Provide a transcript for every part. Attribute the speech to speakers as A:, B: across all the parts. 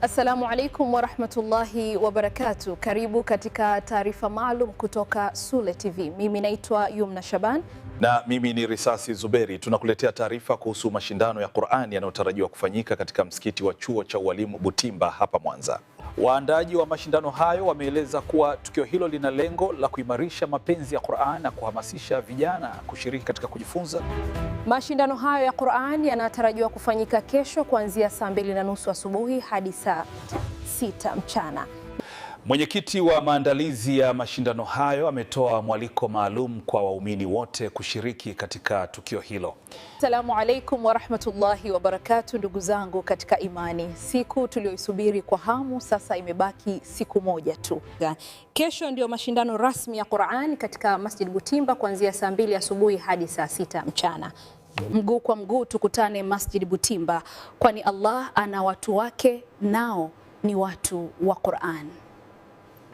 A: Assalamu alaikum warahmatullahi wabarakatuh. Karibu katika taarifa maalum kutoka Sule TV. Mimi naitwa Yumna Shaban
B: na mimi ni Risasi Zuberi. Tunakuletea taarifa kuhusu mashindano ya Qur'an yanayotarajiwa kufanyika katika msikiti wa chuo cha ualimu Butimba hapa Mwanza. Waandaaji wa mashindano hayo wameeleza kuwa tukio hilo lina lengo la kuimarisha mapenzi ya Qur'an na kuhamasisha vijana kushiriki katika kujifunza.
A: Mashindano hayo ya Qur'an yanatarajiwa kufanyika kesho kuanzia saa 2:30 asubuhi hadi saa 6 mchana.
B: Mwenyekiti wa maandalizi ya mashindano hayo ametoa mwaliko maalum kwa waumini wote kushiriki katika tukio hilo.
A: Assalamu alaikum warahmatullahi wabarakatuh, ndugu zangu katika imani. Siku tuliyoisubiri kwa hamu sasa imebaki siku moja tu. Kesho ndio mashindano rasmi ya Qur'an katika Masjid Butimba kuanzia saa 2 asubuhi hadi saa 6 mchana. Mguu kwa mguu tukutane Masjid Butimba, kwani Allah ana watu wake, nao ni watu wa Qur'an.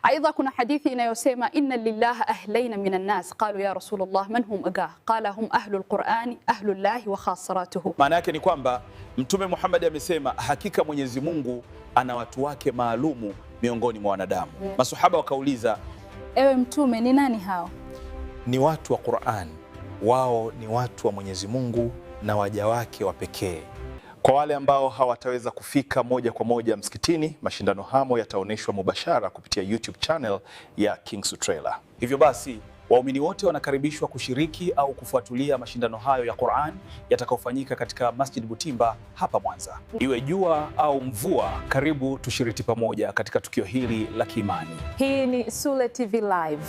A: Aidha, kuna hadithi inayosema inna lillaha ahlaina minan nas qalu ya Rasulullah man hum aga qala hum ahlul Qur'ani ahlullahi wa khassaratuhu.
B: Maana yake ni kwamba Mtume Muhammad amesema hakika Mwenyezi Mungu ana watu wake maalumu miongoni mwa wanadamu. Masahaba wakauliza,
A: ewe Mtume, ni nani hao?
B: Ni watu wa Qur'an, wao ni watu wa Mwenyezi Mungu na waja wake wa pekee. Kwa wale ambao hawataweza kufika moja kwa moja msikitini, mashindano hamo yataonyeshwa mubashara kupitia YouTube channel ya Kings Trailer. Hivyo basi, waumini wote wanakaribishwa kushiriki au kufuatilia mashindano hayo ya Qur'an yatakayofanyika katika Masjid Butimba hapa Mwanza. Iwe jua au mvua, karibu tushiriki pamoja katika tukio hili la kiimani.
A: Hii ni Sule TV Live.